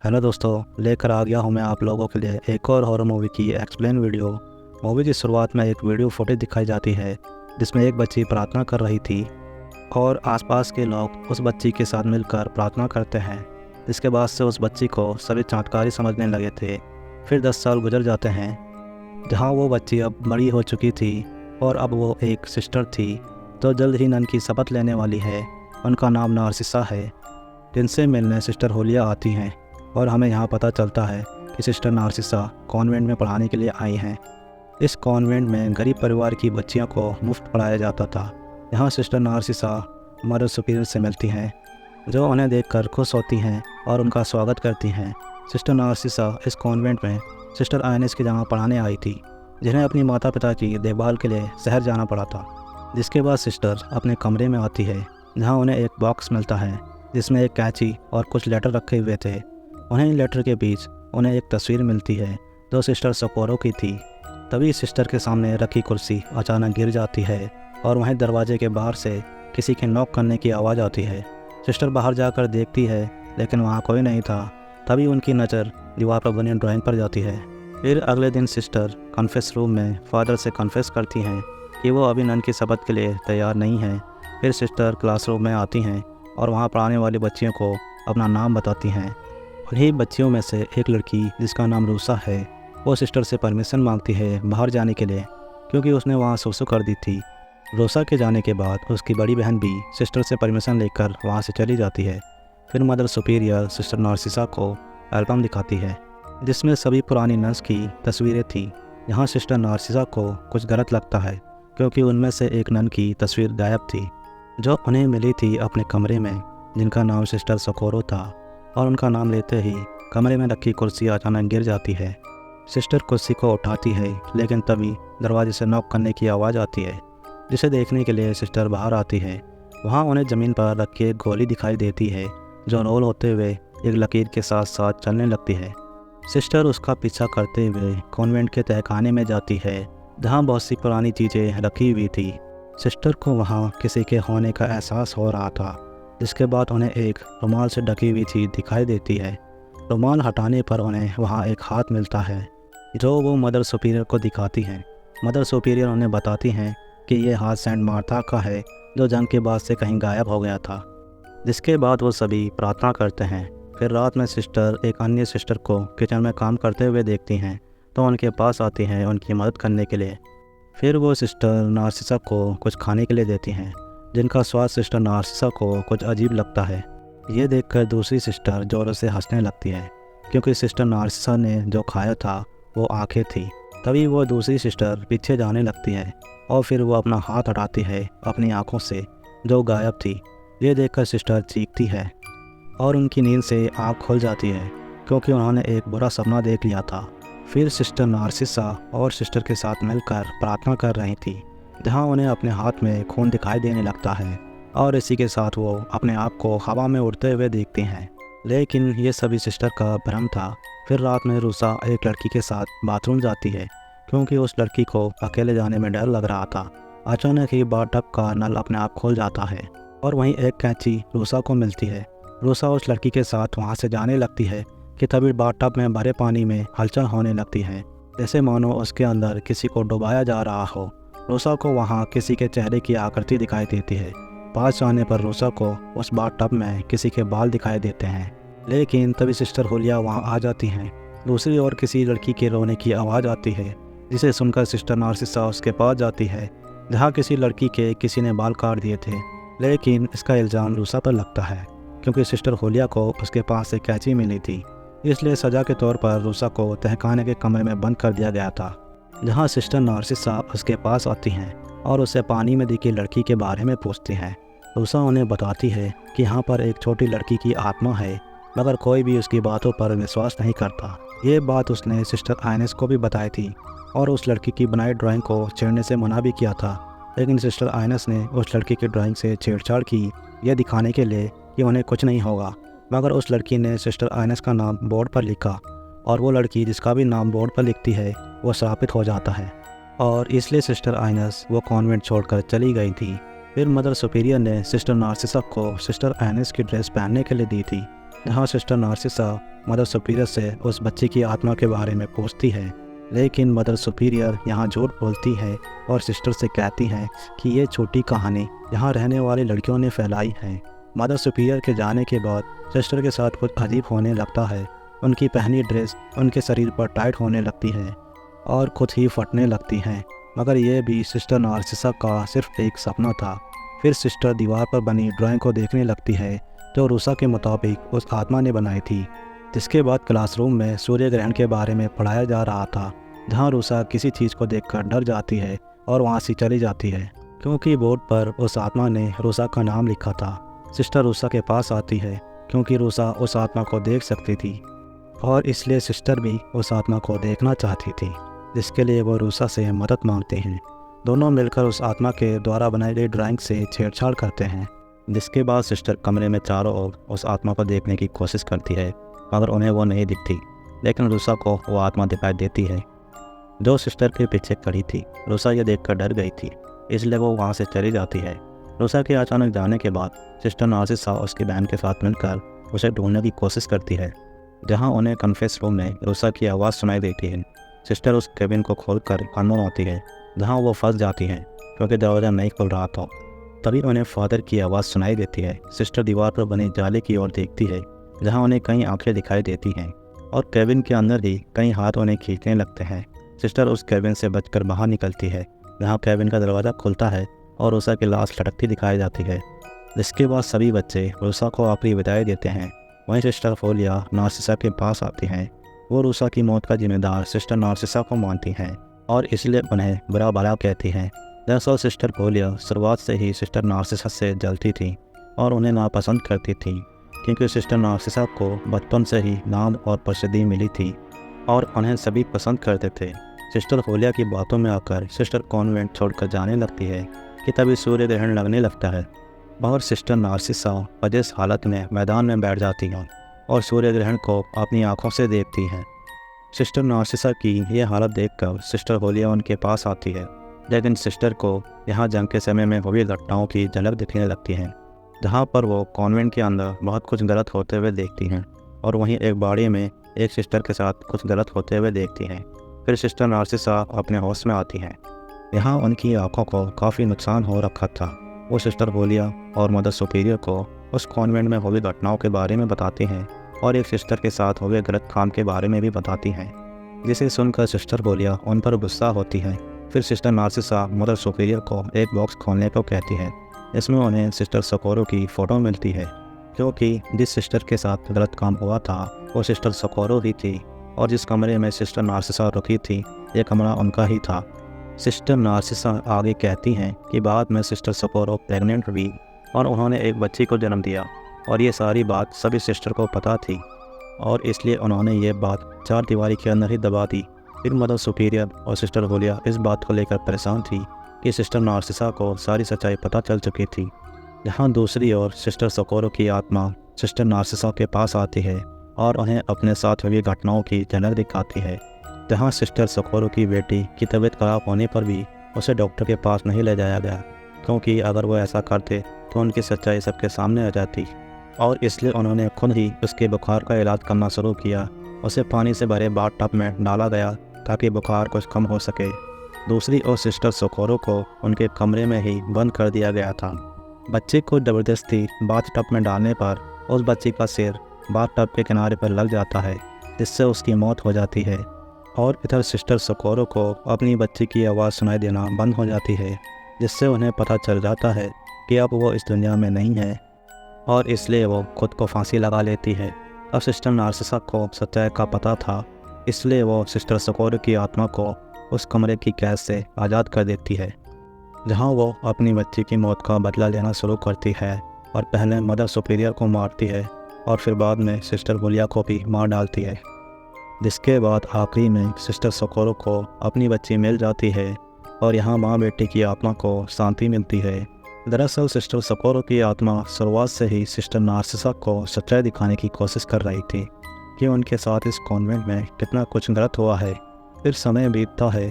Hello दोस्तों, लेकर आ गया हूँ मैं आप लोगों के लिए एक और हॉरर मूवी की एक्सप्लेन वीडियो। मूवी की शुरुआत में एक वीडियो फुटेज दिखाई जाती है जिसमें एक बच्ची प्रार्थना कर रही थी और आसपास के लोग उस बच्ची के साथ मिलकर प्रार्थना करते हैं। इसके बाद से उस बच्ची को सभी चमत्कारी समझने लगे थे। फिर 10 साल गुजर जाते हैं जहाँ वो बच्ची अब बड़ी हो चुकी थी और अब वो एक सिस्टर थी तो जल्द ही नन की शपथ लेने वाली है। उनका नाम नार्सिसा है। जिनसे मिलने सिस्टर होलिया आती हैं और हमें यहाँ पता चलता है कि सिस्टर नार्सिसा कॉन्वेंट में पढ़ाने के लिए आई हैं। इस कॉन्वेंट में गरीब परिवार की बच्चियों को मुफ्त पढ़ाया जाता था। यहाँ सिस्टर नार्सिसा मदर सुपीरियर से मिलती हैं जो उन्हें देखकर खुश होती हैं और उनका स्वागत करती हैं। सिस्टर नार्सिसा इस कॉन्वेंट में सिस्टर आइनेस की जगह पढ़ाने आई थी जिन्हें अपनी माता पिता की देखभाल के लिए शहर जाना पड़ा था। जिसके बाद सिस्टर अपने कमरे में आती है जहाँ उन्हें एक बॉक्स मिलता है जिसमें एक कैंची और कुछ लेटर रखे हुए थे। उन्हें इन लेटर के बीच उन्हें एक तस्वीर मिलती है जो सिस्टर सोकोरो की थी। तभी सिस्टर के सामने रखी कुर्सी अचानक गिर जाती है और वहीं दरवाजे के बाहर से किसी के नॉक करने की आवाज़ आती है। सिस्टर बाहर जाकर देखती है लेकिन वहाँ कोई नहीं था। तभी उनकी नज़र दीवार पर बनी ड्राइंग पर जाती है। फिर अगले दिन सिस्टर कन्फेस रूम में फादर से कन्फेस करती हैं कि वो अभी नन की शपथ के लिए तैयार नहीं हैं। फिर सिस्टर क्लासरूम में आती हैं और वहाँ पढ़ाने वाली बच्चियों को अपना नाम बताती हैं। उन्हीं बच्चियों में से एक लड़की जिसका नाम रूसा है वो सिस्टर से परमिशन मांगती है बाहर जाने के लिए क्योंकि उसने वहाँ सुसु कर दी थी। रूसा के जाने के बाद उसकी बड़ी बहन भी सिस्टर से परमिशन लेकर वहाँ से चली जाती है। फिर मदर सुपीरियर सिस्टर नार्सिसा को एल्बम दिखाती है जिसमें सभी पुरानी नर्स की तस्वीरें थी। यहाँ सिस्टर नार्सिसा को कुछ गलत लगता है क्योंकि उनमें से एक नन की तस्वीर गायब थी जो उन्हें मिली थी अपने कमरे में, जिनका नाम सिस्टर सोकोरो था। और उनका नाम लेते ही कमरे में रखी कुर्सी अचानक गिर जाती है। सिस्टर कुर्सी को उठाती है लेकिन तभी दरवाजे से नॉक करने की आवाज़ आती है जिसे देखने के लिए सिस्टर बाहर आती है। वहाँ उन्हें ज़मीन पर रखी एक गोली दिखाई देती है जो रोल होते हुए एक लकीर के साथ साथ चलने लगती है। सिस्टर उसका पीछा करते हुए कॉन्वेंट के तहखाने में जाती है जहाँ बहुत सी पुरानी चीज़ें रखी हुई थी। सिस्टर को वहाँ किसी के होने का एहसास हो रहा था जिसके बाद उन्हें एक रुमाल से ढकी हुई चीज़ दिखाई देती है। रुमाल हटाने पर उन्हें वहाँ एक हाथ मिलता है जो वो मदर सुपीरियर को दिखाती हैं। मदर सुपीरियर उन्हें बताती हैं कि ये हाथ सेंट मार्था का है जो जंग के बाद से कहीं गायब हो गया था। जिसके बाद वो सभी प्रार्थना करते हैं। फिर रात में सिस्टर एक अन्य सिस्टर को किचन में काम करते हुए देखती हैं तो उनके पास आती हैं उनकी मदद करने के लिए। फिर वो सिस्टर नार्सिसा को कुछ खाने के लिए देती हैं जिनका स्वाद सिस्टर नार्सिसा को कुछ अजीब लगता है। ये देखकर दूसरी सिस्टर ज़ोरों से हंसने लगती है क्योंकि सिस्टर नार्सिसा ने जो खाया था वो आँखें थी। तभी वो दूसरी सिस्टर पीछे जाने लगती है और फिर वो अपना हाथ हटाती है अपनी आँखों से जो गायब थी। ये देखकर सिस्टर चीखती है और उनकी नींद से आँख खुल जाती है क्योंकि उन्होंने एक बुरा सपना देख लिया था। फिर सिस्टर नार्सिसा और सिस्टर के साथ मिलकर प्रार्थना कर रही थी जहाँ उन्हें अपने हाथ में खून दिखाई देने लगता है और इसी के साथ वो अपने आप को हवा में उड़ते हुए देखती हैं। लेकिन ये सभी सिस्टर का भ्रम था। फिर रात में रूसा एक लड़की के साथ बाथरूम जाती है क्योंकि उस लड़की को अकेले जाने में डर लग रहा था। अचानक ही बाथटब का नल अपने आप खोल जाता है और वहीं एक कैंची रूसा को मिलती है। रूसा उस लड़की के साथ वहाँ से जाने लगती है कि तभी बाथटब में भरे पानी में हलचल होने लगती है जैसे मानो उसके अंदर किसी को डुबाया जा रहा हो। रूसा को वहाँ किसी के चेहरे की आकृति दिखाई देती है। पास जाने पर रूसा को उस बाथटब में किसी के बाल दिखाई देते हैं। लेकिन तभी सिस्टर होलिया वहाँ आ जाती हैं। दूसरी ओर किसी लड़की के रोने की आवाज़ आती है जिसे सुनकर सिस्टर नार्सिसा उसके पास जाती है जहाँ किसी लड़की के किसी ने बाल काट दिए थे। लेकिन इसका इल्ज़ाम रूसा पर लगता है क्योंकि सिस्टर होलिया को उसके पास से कैंची मिली थी, इसलिए सज़ा के तौर पर रूसा को तहखाने के कमरे में बंद कर दिया गया था। जहाँ सिस्टर नार्सिसा उसके पास आती हैं और उसे पानी में दिखी लड़की के बारे में पूछती हैं। रूसा उन्हें बताती है कि यहाँ पर एक छोटी लड़की की आत्मा है मगर कोई भी उसकी बातों पर विश्वास नहीं करता। ये बात उसने सिस्टर आइनेस को भी बताई थी और उस लड़की की बनाई ड्राइंग को छेड़ने से मना भी किया था। लेकिन सिस्टर आइनेस ने उस लड़की की ड्राइंग से छेड़छाड़ की यह दिखाने के लिए कि उन्हें कुछ नहीं होगा। मगर उस लड़की ने सिस्टर आइनेस का नाम बोर्ड पर लिखा और वो लड़की जिसका भी नाम बोर्ड पर लिखती है वो श्रापित हो जाता है और इसलिए सिस्टर आइनेस वो कॉन्वेंट छोड़कर चली गई थी। फिर मदर सुपीरियर ने सिस्टर नार्सिसा को सिस्टर आइनेस की ड्रेस पहनने के लिए दी थी जहाँ सिस्टर नार्सिसा मदर सुपीरियर से उस बच्चे की आत्मा के बारे में पूछती है, लेकिन मदर सुपीरियर यहाँ झूठ बोलती है और सिस्टर से कहती है कि ये छोटी कहानी यहाँ रहने वाली लड़कियों ने फैलाई है। मदर सुपीरियर के जाने के बाद सिस्टर के साथ कुछ अजीब होने लगता है। उनकी पहनी ड्रेस उनके शरीर पर टाइट होने लगती है और खुद ही फटने लगती हैं, मगर यह भी सिस्टर नार्सिसा का सिर्फ एक सपना था। फिर सिस्टर दीवार पर बनी ड्राइंग को देखने लगती है जो रूसा के मुताबिक उस आत्मा ने बनाई थी। जिसके बाद क्लासरूम में सूर्य ग्रहण के बारे में पढ़ाया जा रहा था, जहां रूसा किसी चीज़ को देखकर डर जाती है और वहां से चली जाती है क्योंकि बोर्ड पर उस आत्मा ने रूसा का नाम लिखा था। सिस्टर रूसा के पास आती है क्योंकि रूसा उस आत्मा को देख सकती थी और इसलिए सिस्टर भी उस आत्मा को देखना चाहती थी, जिसके लिए वो रूसा से मदद मांगते हैं। दोनों मिलकर उस आत्मा के द्वारा बनाई गई ड्राइंग से छेड़छाड़ करते हैं, जिसके बाद सिस्टर कमरे में चारों ओर उस आत्मा को देखने की कोशिश करती है, मगर उन्हें वो नहीं दिखती। लेकिन रूसा को वो आत्मा दिखाई देती है जो सिस्टर के पीछे खड़ी थी। रूसा ये देखकर डर गई थी, इसलिए वो वहाँ से चली जाती है। रूसा के अचानक जाने के बाद सिस्टर नार्सिसा उसकी बहन के साथ मिलकर उसे ढूंढने की कोशिश करती है, जहाँ उन्हें कन्फेस रूम में रूसा की आवाज़ सुनाई देती है। सिस्टर उस केबिन को खोलकर अंदर आती है, जहाँ वो फंस जाती है क्योंकि दरवाज़ा नहीं खुल रहा था। तभी उन्हें फादर की आवाज़ सुनाई देती है। सिस्टर दीवार पर बनी जाली की ओर देखती है, जहाँ उन्हें कई आंखें दिखाई देती हैं और केबिन के अंदर ही कई हाथ उन्हें खींचने लगते हैं। सिस्टर उस केबिन से बचकर बाहर निकलती है, जहाँ केबिन का दरवाज़ा खुलता है और रूसा की लाश लटकती दिखाई जाती है। जिसके बाद सभी बच्चे रूसा को आखिरी विदाई देते हैं। वहीं सिस्टर फोलिया नार्सिसा के पास आती हैं। वो रूसा की मौत का जिम्मेदार सिस्टर नार्सिसा को मानती हैं और इसलिए उन्हें बुरा भला कहती हैं। दरअसल सिस्टर फोलिया शुरुआत से ही सिस्टर नार्सिसा से जलती थी और उन्हें नापसंद करती थी, क्योंकि सिस्टर नार्सिसा को बचपन से ही नाम और प्रसिद्धि मिली थी और उन्हें सभी पसंद करते थे। सिस्टर फोलिया की बातों में आकर सिस्टर कॉन्वेंट छोड़कर जाने लगती है कि तभी सूर्य ग्रहण लगने लगता है और सिस्टर नार्सिसा अजिस हालत में मैदान में बैठ जाती हैं और सूर्य ग्रहण को अपनी आंखों से देखती हैं। सिस्टर नार्सिसा की यह हालत देखकर सिस्टर फोलिया उनके पास आती है, लेकिन सिस्टर को यहाँ जंग के समय में हुई घटनाओं की झलक दिखने लगती है, जहाँ पर वो कॉन्वेंट के अंदर बहुत कुछ गलत होते हुए देखती हैं और वहीं एक बाड़ी में एक सिस्टर के साथ कुछ गलत होते हुए देखती हैं। फिर सिस्टर नार्सिसा अपने होश में आती हैं। यहाँ उनकी आंखों को काफ़ी नुकसान हो रखा था। वो सिस्टर फोलिया और मदर सुपीरियर को उस कॉन्वेंट में हुई घटनाओं के बारे में बताती हैं और एक सिस्टर के साथ हुए गलत काम के बारे में भी बताती हैं, जिसे सुनकर सिस्टर फोलिया उन पर गुस्सा होती है। फिर सिस्टर नार्सिसा मदर सुपीरियर को एक बॉक्स खोलने को कहती है। इसमें उन्हें सिस्टर सोकोरो की फ़ोटो मिलती है, क्योंकि जिस सिस्टर के साथ गलत काम हुआ था वो सिस्टर सोकोरो ही थी और जिस कमरे में सिस्टर नार्सिसा रुकी थी ये कमरा उनका ही था। सिस्टर नार्सिसा आगे कहती हैं कि बाद में सिस्टर सोकोरो प्रेग्नेंट हुई और उन्होंने एक बच्ची को जन्म दिया और ये सारी बात सभी सिस्टर को पता थी और इसलिए उन्होंने ये बात चार दीवारी के अंदर ही दबा दी। फिर मदर सुपीरियर और सिस्टर फोलिया इस बात को लेकर परेशान थी कि सिस्टर नार्सिसा को सारी सच्चाई पता चल चुकी थी। जहाँ दूसरी ओर सिस्टर सोकोरो की आत्मा सिस्टर नार्सिसा के पास आती है और उन्हें अपने साथ हुई घटनाओं की झलक दिखाती है। जहाँ सिस्टर सोकोरो की बेटी की तबीयत खराब होने पर भी उसे डॉक्टर के पास नहीं ले जाया गया, क्योंकि अगर वो ऐसा करते तो उनकी सच्चाई सबके सामने आ जाती और इसलिए उन्होंने खुद ही उसके बुखार का इलाज करना शुरू किया। उसे पानी से भरे बाथटब में डाला गया ताकि बुखार कुछ कम हो सके। दूसरी ओर सिस्टर सोकोरो को उनके कमरे में ही बंद कर दिया गया था। बच्चे को ज़बरदस्ती बाथटब में डालने पर उस बच्ची का सिर बाथटब के किनारे पर लग जाता है, जिससे उसकी मौत हो जाती है और इधर सिस्टर सोकोरो को अपनी बच्ची की आवाज़ सुनाई देना बंद हो जाती है, जिससे उन्हें पता चल जाता है कि अब वो इस दुनिया में नहीं है और इसलिए वो खुद को फांसी लगा लेती है। अब सिस्टर नार्सिसा को सच्चाई का पता था, इसलिए वो सिस्टर सोकोरो की आत्मा को उस कमरे की कैद से आज़ाद कर देती है, जहाँ वो अपनी बच्ची की मौत का बदला लेना शुरू करती है और पहले मदर सुपीरियर को मारती है और फिर बाद में सिस्टर फोलिया को भी मार डालती है। जिसके बाद आखिरी में सिस्टर सोकोरो को अपनी बच्ची मिल जाती है और यहाँ माँ बेटी की आत्मा को शांति मिलती है। दरअसल सिस्टर सोकोरो की आत्मा शुरुआत से ही सिस्टर नार्सिसा को सच्चाई दिखाने की कोशिश कर रही थी कि उनके साथ इस कॉन्वेंट में कितना कुछ गलत हुआ है। फिर समय बीतता है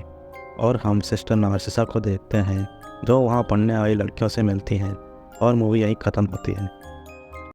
और हम सिस्टर नार्सिसा को देखते हैं जो वहाँ पढ़ने आई लड़कियों से मिलती हैं और मूवी यहीं ख़त्म होती है।